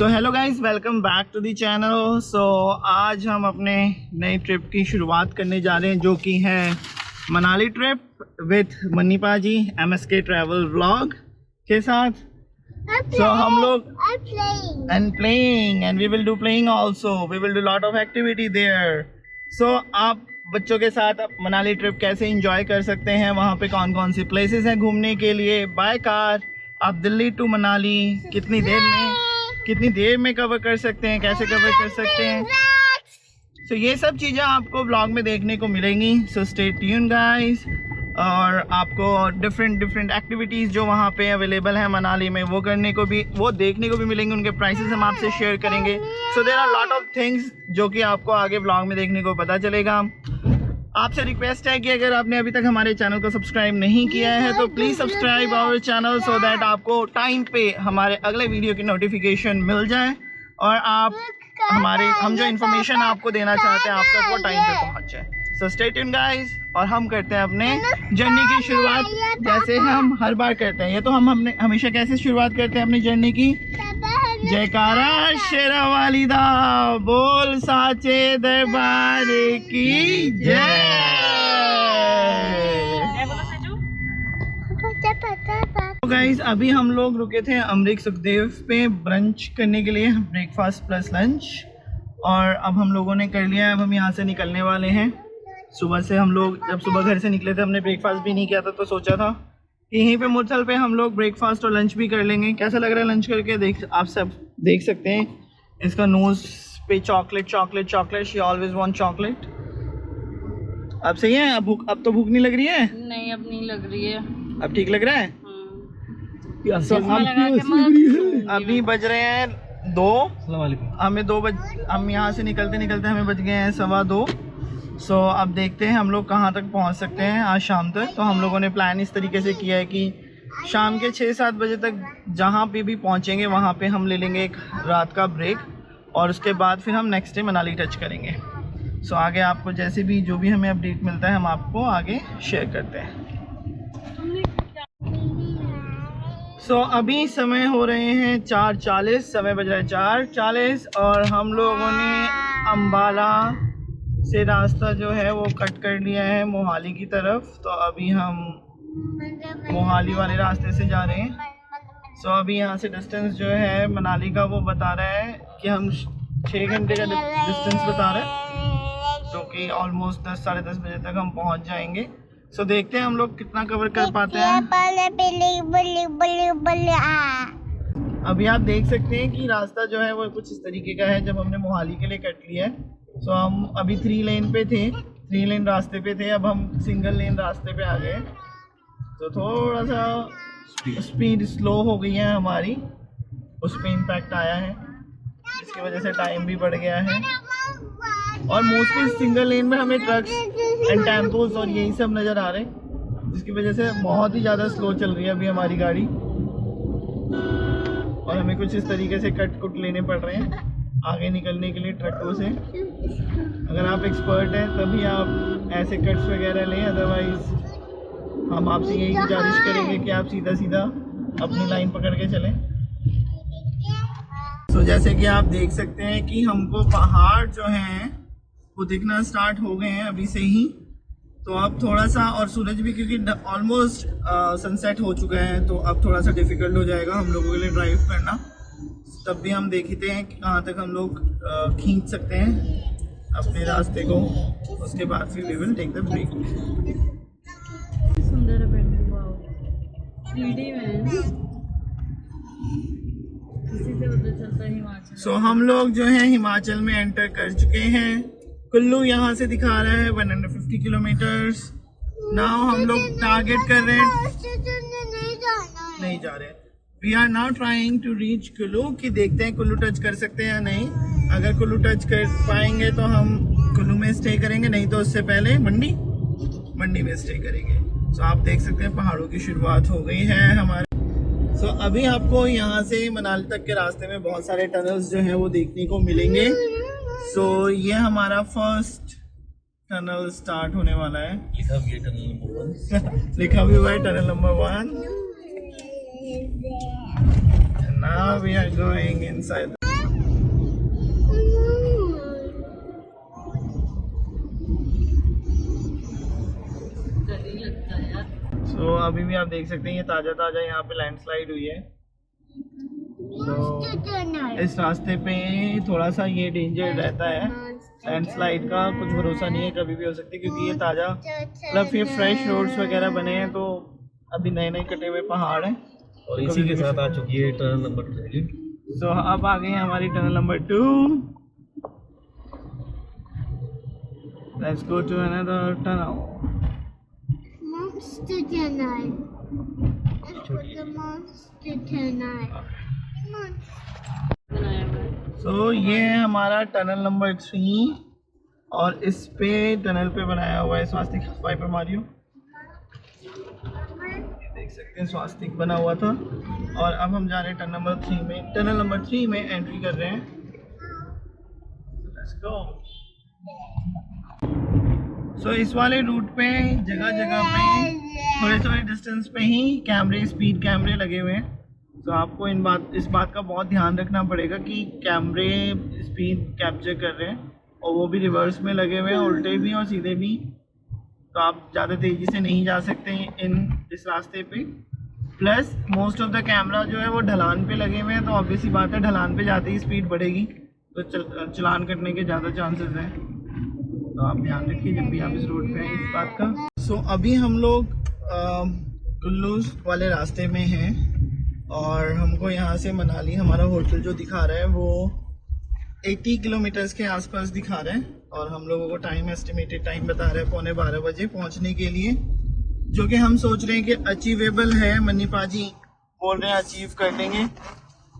So hello guys, welcome back to the channel. So आज हम अपने नई ट्रिप की शुरुआत करने जा रहे हैं, जो कि है Manali trip with Manipa ji MSK travel vlog के साथ। सो हम लोग and we will do playing also, we will do lot of activity there. So आप बच्चों के साथ मनाली ट्रिप कैसे एंजॉय कर सकते हैं, वहाँ पे कौन कौन सी प्लेसेस हैं घूमने के लिए बाय कार, आप दिल्ली टू मनाली कितनी देर में कवर कर सकते हैं, कैसे कवर कर सकते हैं। सो ये सब चीज़ें आपको व्लॉग में देखने को मिलेंगी। So stay tune guys. और आपको डिफरेंट एक्टिविटीज़ जो वहाँ पे अवेलेबल हैं मनाली में वो देखने को भी मिलेंगे। उनके प्राइसेस हम आपसे शेयर करेंगे। So there are lot of things जो कि आपको आगे व्लॉग में देखने को पता चलेगा। आपसे रिक्वेस्ट है कि अगर आपने अभी तक हमारे चैनल को सब्सक्राइब नहीं किया है तो please subscribe our channel so that आपको टाइम पे हमारे अगले वीडियो की नोटिफिकेशन मिल जाए और आप हम जो इन्फॉर्मेशन आपको देना चाहते हैं आप तक वो टाइम पे पहुंच जाए। So stay tune guys. और हम करते हैं अपने जर्नी की शुरुआत जैसे हम हर बार करते हैं। ये तो हम हमेशा कैसे शुरुआत करते हैं अपनी जर्नी की, जयकारा शेरा वाली दा बोल साचे दरबार की जय। तो गाइस अभी हम लोग रुके थे अमरीक सुखदेव पे ब्रंच करने के लिए, ब्रेकफास्ट प्लस लंच। और अब हम लोगों ने कर लिया है, अब हम यहाँ से निकलने वाले हैं। सुबह से हम लोग जब सुबह घर से निकले थे हमने ब्रेकफास्ट भी नहीं किया था, तो सोचा था कि यहीं पे मुरथल पे हम लोग ब्रेकफास्ट और लंच भी कर लेंगे। कैसा लग रहा है लंच करके, आप सब देख सकते हैं इसका नोज़ पे chocolate, she always want chocolate. अब सही है? अब तो भूख नहीं लग रही है? नहीं, अब नहीं लग रही है। अब ठीक लग रहा है? अभी बज रहे हैं 2। हम यहाँ से निकलते हमें बज गए हैं 2:15। सो अब देखते हैं हम लोग कहाँ तक पहुँच सकते हैं आज शाम तक। तो हम लोगों ने प्लान इस तरीके से किया है कि शाम के 6-7 बजे तक जहाँ पे भी पहुँचेंगे वहाँ पे हम ले लेंगे एक रात का ब्रेक और उसके बाद फिर हम नेक्स्ट डे मनाली टच करेंगे। सो आगे आपको जैसे भी जो भी हमें अपडेट मिलता है हम आपको आगे शेयर करते हैं। सो अभी समय हो रहे हैं 4:40, समय बज रहा है 4:40 और हम लोगों ने अम्बाला से रास्ता जो है वो कट कर लिया है मोहाली की तरफ। तो अभी हम मोहाली वाले रास्ते से जा रहे हैं। सो अभी यहाँ से डिस्टेंस जो है मनाली का वो बता रहा है कि हम 6 घंटे का डिस्टेंस बता रहे हैं, जो कि ऑलमोस्ट 10-10:30 बजे तक हम पहुँच जाएंगे। सो देखते हैं हम लोग कितना कवर कर पाते हैं। अभी आप देख सकते हैं कि रास्ता जो है वो कुछ इस तरीके का है जब हमने मोहाली के लिए कट लिया है। सो हम अभी 3 लेन पे थे, 3 लेन रास्ते पे थे, अब हम सिंगल लेन रास्ते पे आ गए। तो थोड़ा सा स्पीड स्लो हो गई है हमारी, उस पर इम्पैक्ट आया है, इसकी वजह से टाइम भी बढ़ गया है। और मोस्टली सिंगल लेन में हमें ट्रक्स एंड टेम्पोज और यही सब नज़र आ रहे हैं, जिसकी वजह से बहुत ही ज़्यादा स्लो चल रही है अभी हमारी गाड़ी और हमें कुछ इस तरीके से कट लेने पड़ रहे हैं आगे निकलने के लिए ट्रकों से। अगर आप एक्सपर्ट हैं तभी आप ऐसे कट्स वगैरह लें, अदरवाइज हम आपसे यही गुजारिश करेंगे कि आप सीधा अपनी लाइन पकड़ के चलें। तो जैसे कि आप देख सकते हैं कि हमको पहाड़ जो हैं वो दिखना स्टार्ट हो गए हैं अभी से ही। तो अब थोड़ा सा, और सूरज भी क्योंकि ऑलमोस्ट सनसेट हो चुका है, तो अब थोड़ा सा डिफ़िकल्ट हो जाएगा हम लोगों के लिए ड्राइव करना। तब भी हम देखते हैं कि कहाँ तक हम लोग खींच सकते हैं अपने रास्ते को, उसके बाद फिर we will take the break. सुंदर है पेंटिंग, वाओ 3D में किसी से पता चलता है हिमाचल। सो हम लोग जो है हिमाचल में एंटर कर चुके हैं। कुल्लू यहाँ से दिखा रहा है 150 किलोमीटर्स। नाउ हम लोग टारगेट कर रहे हैं, नहीं जा रहे हैं। We are now trying to reach Kullu, कि देखते हैं कुल्लू टच कर सकते हैं या नहीं। अगर कुल्लू टच कर पाएंगे तो हम कुल्लू में स्टे करेंगे, नहीं तो उससे पहले मंडी में स्टे करेंगे। सो आप देख सकते हैं पहाड़ों की शुरुआत हो गई है हमारे। सो अभी आपको यहाँ से मनाली तक के रास्ते में बहुत सारे टनल्स जो हैं वो देखने को मिलेंगे। सो ये हमारा फर्स्ट टनल स्टार्ट होने वाला है। लिखा भी है टनल नंबर 1 लिखा भी हुआ है tunnel number 1। Now we are going inside. ही लगता है यार। सो अभी भी आप देख सकते हैं ये ताज़ा ताज़ा यहाँ पे लैंडस्लाइड हुई है। सो इस रास्ते पे थोड़ा सा ये डेंजर रहता है लैंडस्लाइड का, कुछ भरोसा नहीं है, कभी भी हो सकती है, क्योंकि ये ताज़ा मतलब ये फ्रेश रोड्स वगैरह बने हैं, तो अभी नए नए कटे हुए पहाड़ हैं। और इसी के साथ आ चुकी है टनल नंबर 2। सो अब आ गई है हमारी tunnel number 2। Let's go to another tunnel. Monster Tunnel. Let's put the Monster Tunnel. बनाया हुआ है। सो ये है हमारा टनल नंबर 3 और इस पे टनल पे बनाया हुआ है स्वास्तिक। वाइपर मारियो, देख सकते हैं स्वास्तिक बना हुआ था। और अब हम जा रहे हैं टनल नंबर 3 में। टनल नंबर 3 में एंट्री कर रहे हैं। Let's go. सो इस वाले रूट पे जगह जगह पे थोड़े थोड़े डिस्टेंस पे ही कैमरे, स्पीड कैमरे लगे हुए हैं। तो आपको इस बात का बहुत ध्यान रखना पड़ेगा कि कैमरे स्पीड कैप्चर कर रहे हैं, और वो भी रिवर्स में लगे हुए हैं, उल्टे भी और सीधे भी। तो आप ज़्यादा तेज़ी से नहीं जा सकते इस रास्ते पे। Plus most of the camera जो है वो ढलान पे लगे हुए हैं, तो ऑब्वियसली बात है ढलान पे जाते ही स्पीड बढ़ेगी, तो चलान कटने के ज़्यादा चांसेस हैं। तो आप ध्यान रखिए जब भी आप इस रोड पे हैं इस बात का। सो अभी हम लोग कुल्लू वाले रास्ते में हैं और हमको यहाँ से मनाली हमारा होटल जो दिखा रहा है वो 80 किलोमीटर्स के आसपास दिखा रहा है, और हम लोगों को टाइम एस्टिमेटेड टाइम बता रहा है 11:15 बजे पहुँचने के लिए, जो कि हम सोच रहे हैं कि अचीवेबल है। मन्नी पाजी बोल रहे हैं अचीव कर लेंगे।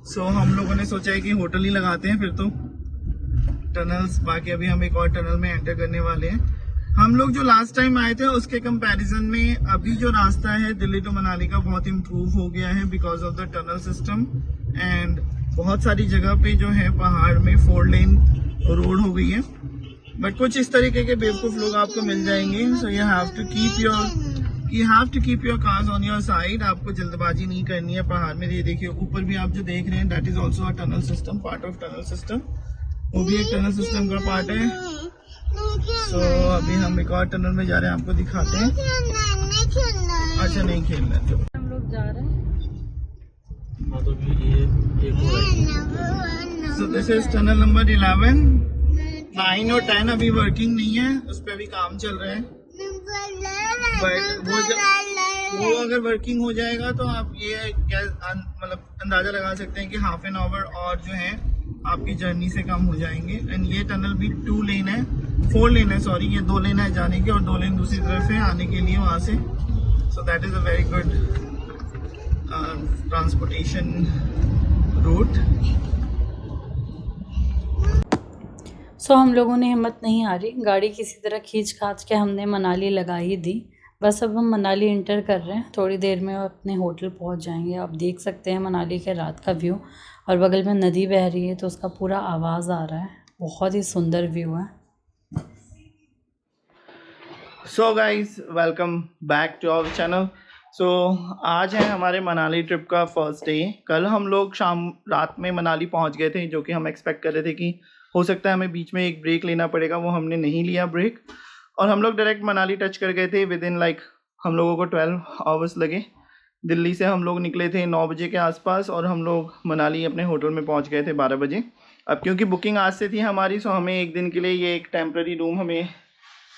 सो हम लोगों ने सोचा है कि होटल ही लगाते हैं फिर तो। टनल्स बाकी अभी हम एक और टनल में एंटर करने वाले हैं। हम लोग जो लास्ट टाइम आए थे उसके कंपैरिजन में अभी जो रास्ता है दिल्ली टू मनाली का बहुत इम्प्रूव हो गया है because of the tunnel system. And बहुत सारी जगह पे जो है पहाड़ में 4 लेन रोड हो गई है, बट कुछ इस तरीके के बेवकूफ़ लोग आपको मिल जाएंगे। So you have to keep your cars on your side. आपको जल्दबाजी नहीं करनी है पहाड़ में। ये देखिए ऊपर भी आप जो देख रहे हैं that is also a tunnel system, part of tunnel system. वो भी एक टनल सिस्टम का पार्ट है। सो अभी हम एक और टनल में जा रहे हैं, आपको दिखाते हैं। अच्छा नहीं खेलना, चलो हम लोग जा रहे हैं। हाँ तो ये एक हो रहा है। So this is tunnel number 11। 9 और 10 अभी वर्किंग नहीं है, उस पर अभी काम चल रहा है। बट वो अगर वर्किंग हो जाएगा तो आप ये मतलब अंदाजा लगा सकते हैं कि हाफ एन आवर और जो है आपकी जर्नी से कम हो जाएंगे। एंड ये टनल भी 4 लेन है, सॉरी, ये 2 लेन है जाने की और 2 लेन दूसरी तरफ है आने के लिए वहाँ से। So that is a very good transportation route. So हम लोगों ने हिम्मत नहीं हारी, गाड़ी किसी तरह खींच खाच के हमने मनाली लगा ही दी। बस अब हम मनाली इंटर कर रहे हैं, थोड़ी देर में अपने होटल पहुंच जाएंगे। आप देख सकते हैं मनाली के रात का व्यू, और बगल में नदी बह रही है तो उसका पूरा आवाज़ आ रहा है। बहुत ही सुंदर व्यू है। So guys welcome back to our channel. So आज है हमारे मनाली ट्रिप का फर्स्ट डे। कल हम लोग रात में मनाली पहुंच गए थे, जो कि हम एक्सपेक्ट कर रहे थे कि हो सकता है हमें बीच में एक ब्रेक लेना पड़ेगा, वो हमने नहीं लिया ब्रेक, और हम लोग डायरेक्ट मनाली टच कर गए थे। विद इन हम लोगों को 12 आवर्स लगे। दिल्ली से हम लोग निकले थे 9 बजे के आसपास, और हम लोग मनाली अपने होटल में पहुंच गए थे 12 बजे। अब क्योंकि बुकिंग आज से थी हमारी, सो हमें एक दिन के लिए ये एक टेम्प्रेरी रूम हमें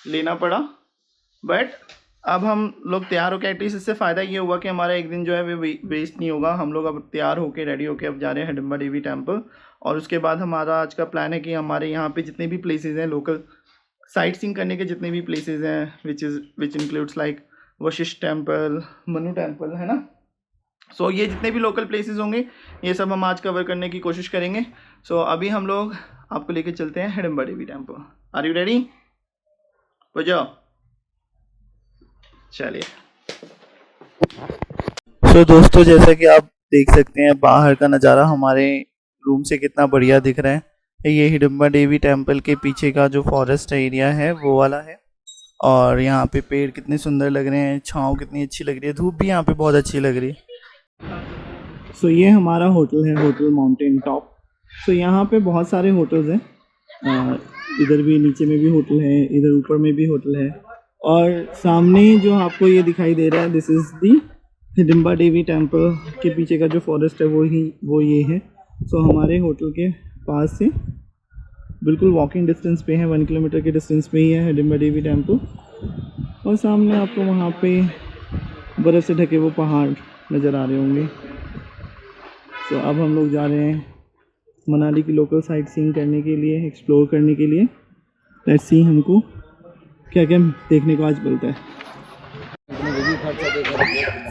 लेना पड़ा। बट अब हम लोग तैयार होकर, एटलीस्ट इससे फ़ायदा ये हुआ कि हमारा एक दिन जो है वो वेस्ट नहीं होगा। हम लोग अब तैयार होकर रेडी होकर अब जा रहे हैं हिडिंबा देवी टेम्पल, और उसके बाद हमारा आज का प्लान है कि हमारे यहाँ पे जितने भी प्लेसेस हैं लोकल साइट सीइंग करने के, जितने भी प्लेसेस हैं which includes like Vashishtha temple, Manu temple, है ना। सो ये जितने भी लोकल प्लेसेस होंगे ये सब हम आज कवर करने की कोशिश करेंगे। सो अभी हम लोग आपको लेके चलते हैं Hidimba Devi temple. Are you ready? हो जाओ, चलिए। सो दोस्तों, जैसा कि आप देख सकते हैं बाहर का नज़ारा हमारे रूम से कितना बढ़िया दिख रहा है। ये हिडिंबा देवी टेम्पल के पीछे का जो फॉरेस्ट एरिया है वो वाला है, और यहाँ पे पेड़ कितने सुंदर लग रहे हैं, छाँव कितनी अच्छी लग रही है, धूप भी यहाँ पे बहुत अच्छी लग रही है। सो ये हमारा होटल है, होटल माउंटेन टॉप। सो यहाँ पे बहुत सारे होटल्स हैं, इधर भी नीचे में भी होटल है, इधर ऊपर में भी होटल है, और सामने जो आपको ये दिखाई दे रहा है, this is the Hidimba Devi temple के पीछे का जो फॉरेस्ट है वो ये है। सो हमारे होटल के पास से बिल्कुल वॉकिंग डिस्टेंस पे है, 1 किलोमीटर के डिस्टेंस पे ही है हिडिंबा देवी टेम्पल। और सामने आपको वहाँ पे बर्फ़ से ढके वो पहाड़ नज़र आ रहे होंगे। तो अब हम लोग जा रहे हैं मनाली की लोकल साइट सीइंग करने के लिए, एक्सप्लोर करने के लिए। लेट्स सी हमको क्या क्या देखने को आज मिलता है।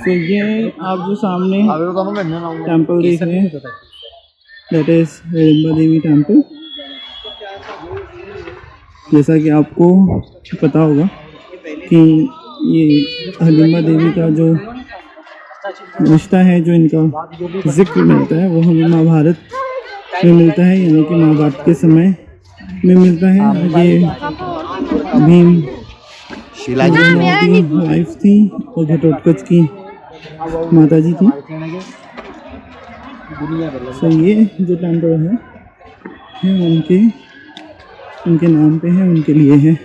तो ये आप जो सामने टेम्पल देख रहे हैं, that is Hidimba Devi temple. जैसा कि आपको पता होगा कि ये हिडिंबा देवी का जो रिश्ता है, जो इनका जिक्र मिलता है, वो हमें महाभारत में मिलता है, यानी कि महाभारत के समय में मिलता है। ये भीम की वाइफ थी और घटोत्कच की माता जी थी। तो ये जो टेम्पल है उनके नाम पे है, उनके लिए है।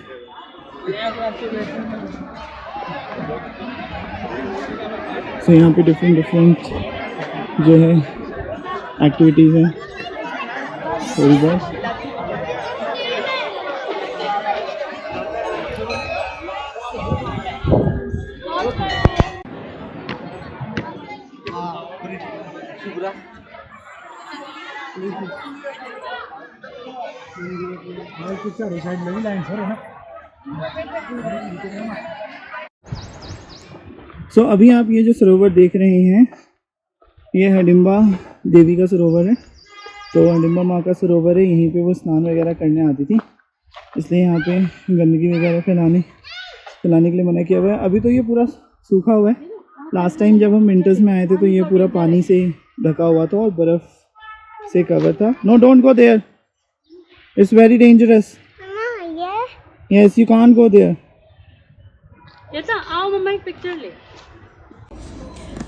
तो यहाँ पे डिफरेंट जो है एक्टिविटीज़ हैं थोड़ी बहुत। सो अभी आप ये जो सरोवर देख रहे हैं, ये हिडिंबा देवी का सरोवर है। तो हिडिंबा माँ का सरोवर है, यहीं पे वो स्नान वगैरह करने आती थी, इसलिए यहाँ पे गंदगी वगैरह फैलाने के लिए मना किया हुआ है। अभी तो ये पूरा सूखा हुआ है। लास्ट टाइम जब हम विंटर्स में आए थे तो ये पूरा पानी से ढका हुआ था और बर्फ़ से कवर था। No, don't go there, it's very dangerous. Yes, you can't go there. आओ मम्मा एक पिक्चर ले।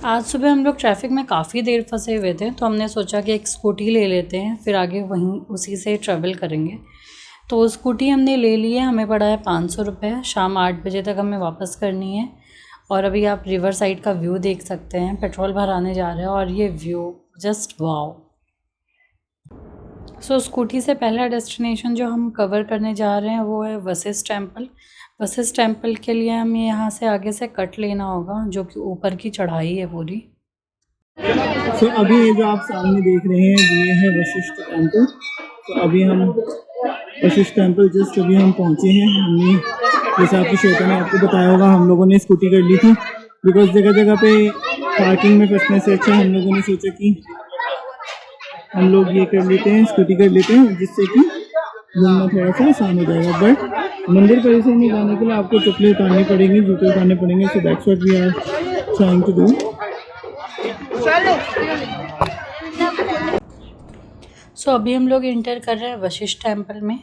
आज सुबह हम लोग ट्रैफिक में काफ़ी देर फंसे हुए थे, तो हमने सोचा कि एक स्कूटी ले लेते हैं, फिर आगे वहीं उसी से ट्रैवल करेंगे। तो स्कूटी हमने ले ली है, हमें पड़ा है 500 रुपये। शाम 8 बजे तक हमें वापस करनी है। और अभी आप रिवर साइड का व्यू देख सकते हैं। पेट्रोल भराने जा रहे हैं और ये व्यू जस्ट वाओ। सो स्कूटी से पहला डेस्टिनेशन जो हम कवर करने जा रहे हैं वो है वशिष्ठ टेम्पल। वशिष्ठ टेम्पल के लिए हमें यहाँ से आगे से कट लेना होगा, जो कि ऊपर की चढ़ाई है पूरी। तो अभी ये जो आप सामने देख रहे हैं ये है वशिष्ठ टेम्पल। तो अभी हम वशिष्ठ टेम्पल जस्ट अभी हम पहुँचे हैं। हमने, जैसे आपकी श्वेता ने आपको बताया होगा, हम लोगों ने स्कूटी कर ली थी, बिकॉज जगह जगह पे पार्किंग में फंसने से अच्छा हम लोगों ने सोचा कि हम लोग ये कर लेते हैं, स्कूटी कर लेते हैं, जिससे कि घूमना थोड़ा सा आसान हो जाएगा। बट मंदिर परिसर में जाने के लिए आपको चप्पलें उतारनी पड़ेंगी, जूते उतारने पड़ेंगे। So that's what we are trying to do. So अभी हम लोग इंटर कर रहे हैं वशिष्ठ टेम्पल में।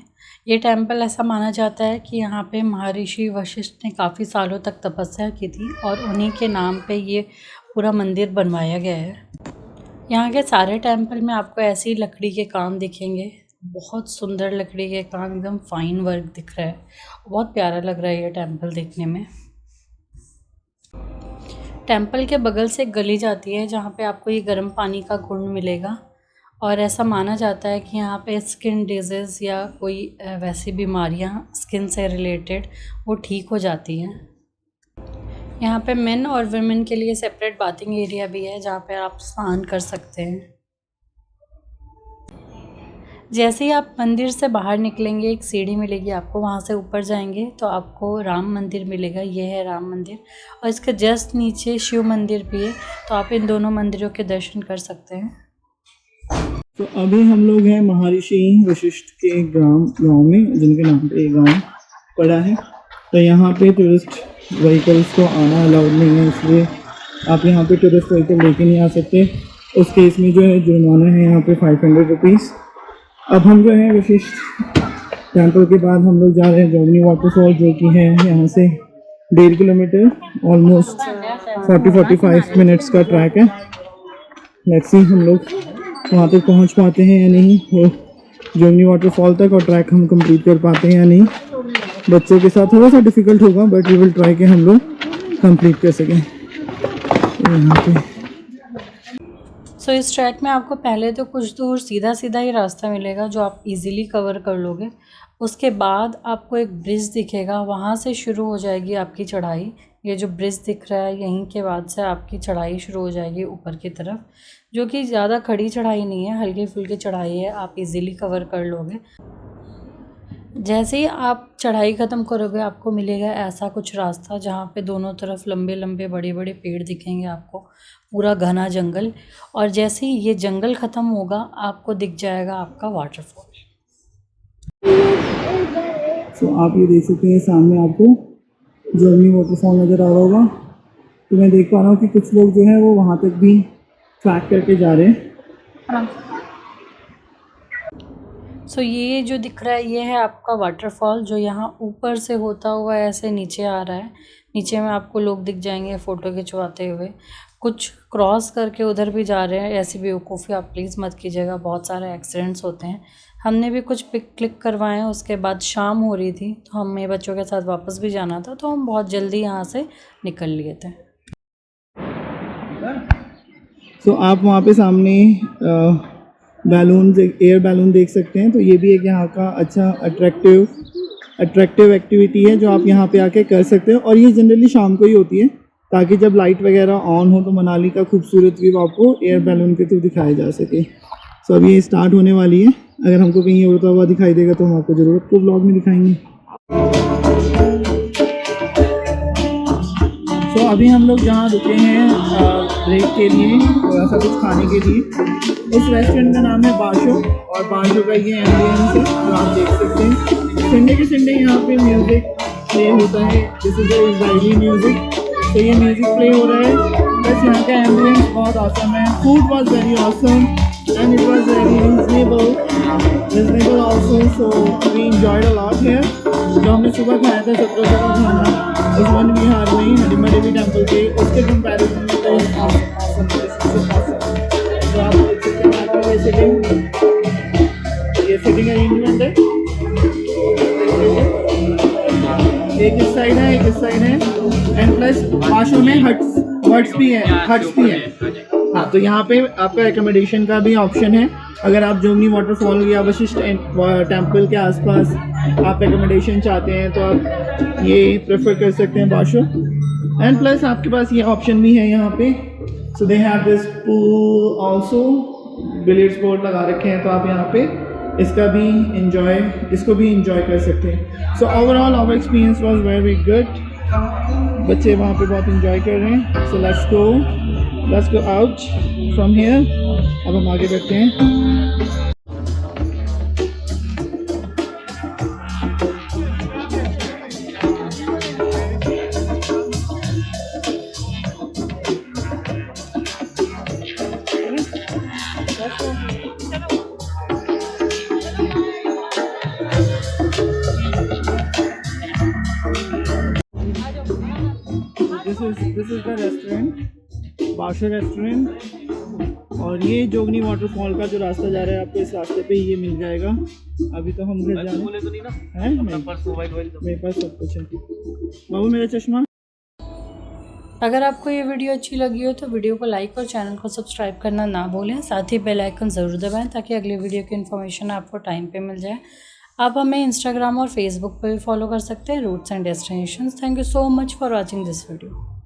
ये टेम्पल ऐसा माना जाता है कि यहाँ पे महर्षि वशिष्ठ ने काफ़ी सालों तक तपस्या की थी और उन्हीं के नाम पे ये पूरा मंदिर बनवाया गया है। यहाँ के सारे टेम्पल में आपको ऐसी लकड़ी के काम दिखेंगे, बहुत सुंदर लकड़ी के काम, एकदम फाइन वर्क दिख रहा है। बहुत प्यारा लग रहा है ये टेम्पल देखने में। टेम्पल के बगल से एक गली जाती है जहाँ पे आपको ये गर्म पानी का कुंड मिलेगा और ऐसा माना जाता है कि यहाँ पे स्किन डिजीज़ या कोई वैसी बीमारियाँ स्किन से रिलेटेड वो ठीक हो जाती हैं। यहाँ पे मेन और वुमेन के लिए सेपरेट बाथिंग एरिया भी है जहाँ पे आप स्नान कर सकते हैं। जैसे ही आप मंदिर से बाहर निकलेंगे एक सीढ़ी मिलेगी आपको, वहाँ से ऊपर जाएंगे तो आपको राम मंदिर मिलेगा। ये है राम मंदिर और इसके जस्ट नीचे शिव मंदिर भी है, तो आप इन दोनों मंदिरों के दर्शन कर सकते हैं। तो अभी हम लोग हैं महर्षि वशिष्ठ के गांव में, जिनके नाम पे एक गाँव पड़ा है। तो यहाँ पे टूरिस्ट व्हीकल्स को आना अलाउड नहीं है, इसलिए आप यहाँ पे टूरिस्ट व्हीकल लेके नहीं आ सकते। उस केस में जो है जुर्माना है यहाँ पे 500 रुपीज़। अब हम जो है वशिष्ठ टेम्पल के बाद हम लोग जा रहे हैं जोगनी वाटरफॉल, जो कि है यहाँ से 1.5 किलोमीटर, ऑलमोस्ट 40-45 मिनट्स का ट्रैक है। लेट्स सी हम लोग वहाँ तक पहुँच पाते हैं या नहीं, वो जोगनी वाटरफॉल तक, और ट्रैक हम कंप्लीट कर पाते हैं या नहीं। बच्चों के साथ थोड़ा सा डिफ़िकल्ट होगा, बट वी विल ट्राई कि हम लोग कंप्लीट कर सकें। यहाँ पे सो इस ट्रैक में आपको पहले तो कुछ दूर सीधा सीधा ही रास्ता मिलेगा जो आप इजीली कवर कर लोगे। उसके बाद आपको एक ब्रिज दिखेगा, वहाँ से शुरू हो जाएगी आपकी चढ़ाई। ये जो ब्रिज दिख रहा है यहीं के बाद से आपकी चढ़ाई शुरू हो जाएगी ऊपर की तरफ, जो कि ज़्यादा खड़ी चढ़ाई नहीं है, हल्की फुल्की चढ़ाई है, आप इजीली कवर कर लोगे। जैसे ही आप चढ़ाई ख़त्म करोगे आपको मिलेगा ऐसा कुछ रास्ता जहाँ पे दोनों तरफ लंबे लंबे बड़े बड़े पेड़ दिखेंगे आपको, पूरा घना जंगल। और जैसे ही ये जंगल ख़त्म होगा आपको दिख जाएगा आपका वाटरफॉल। तो आप ये देख सकते हैं सामने आपको जर्नी वाटरफॉल नज़र आ रहा होगा। तो मैं देख पा रहा हूँ कि कुछ लोग जो है वो वहाँ तक भी ट्रैक करके जा रहे हैं। सो ये जो दिख रहा है ये है आपका वाटरफॉल, जो यहाँ ऊपर से होता हुआ ऐसे नीचे आ रहा है। नीचे में आपको लोग दिख जाएंगे फ़ोटो खिंचवाते हुए, कुछ क्रॉस करके उधर भी जा रहे हैं। ऐसी बेवकूफ़ी आप प्लीज़ मत कीजिएगा, बहुत सारे एक्सीडेंट्स होते हैं। हमने भी कुछ पिक क्लिक करवाए हैं। उसके बाद शाम हो रही थी तो हमें बच्चों के साथ वापस भी जाना था, तो हम बहुत जल्दी यहाँ से निकल लिए थे। तो आप वहाँ पे सामने बैलून, एयर बैलून देख सकते हैं। तो ये भी एक यहाँ का अच्छा अट्रैक्टिव एक्टिविटी है जो आप यहाँ पे आके कर सकते हैं। और ये जनरली शाम को ही होती है ताकि जब लाइट वगैरह ऑन हो तो मनाली का खूबसूरत व्यू आपको एयर बैलून के थ्रू दिखाया जा सके। सो अभी ये स्टार्ट होने वाली है। अगर हमको कहीं उड़ता हुआ दिखाई देगा तो हम आपको ज़रूर आपको ब्लॉग में दिखाएंगे। तो अभी हम लोग जहाँ रुके हैं ब्रेक के लिए, थोड़ा सा कुछ खाने के लिए, उस रेस्टोरेंट का नाम है बाशो। और बाशो का ये एम्बियंस है जो आप देख सकते हैं। संडे के संडे यहाँ पे म्यूज़िक प्ले होता है, दिस इज़ इजरायली म्यूज़िक। तो ये म्यूज़िक प्ले हो रहा है, बस यहाँ का एम्बियंस बहुत ऑसम है। Food was very awesome and it was very reasonable also, so we enjoyed a lot here। जो हमने सुबह खाया था सत्रों का खाना उस वन विहार में ही हरिमा देवी टेम्पल के, उसके कंपैरिजन में तो awesome। तो आप देख सकते हैं ये सिटिंग अरेंजमेंट है, एक इस साइड है एक इस साइड है। एंड प्लस बाशो में हट्स भी है। हाँ, तो यहाँ पे आपका एकोमोडेशन का भी ऑप्शन है। अगर आप जोगनी वाटरफॉल या वशिष्ठ टेम्पल के आसपास आप एकोमोडेशन चाहते हैं तो आप ये प्रेफर कर सकते हैं बाशो। एंड प्लस आपके पास ये ऑप्शन भी है यहाँ पे। So they have this pool also, billiards board लगा रखे हैं, तो आप यहाँ पे इसको भी इंजॉय कर सकते हैं। So overall our experience was very good. बच्चे वहाँ पे बहुत इंजॉय कर रहे हैं। So let's go out from here. अब हम आगे बढ़ते हैं। This is the restaurant, Basho restaurant. और ये जोगनी वाटरफॉल का जो रास्ता जा रहा है आपको इस रास्ते पे ये मिल जाएगा। अभी तो हम घर जा रहे हैं, मेरे पास सब कुछ है। बाबू मेरा चश्मा। अगर आपको ये वीडियो अच्छी लगी हो तो वीडियो को लाइक और चैनल को सब्सक्राइब करना ना भूलें। साथ ही बेल आइकन ज़रूर दबाएं ताकि अगली वीडियो की इन्फॉर्मेशन आपको टाइम पे मिल जाए। आप हमें इंस्टाग्राम और फेसबुक पर भी फॉलो कर सकते हैं, routes and destinations. Thank you so much for watching this video.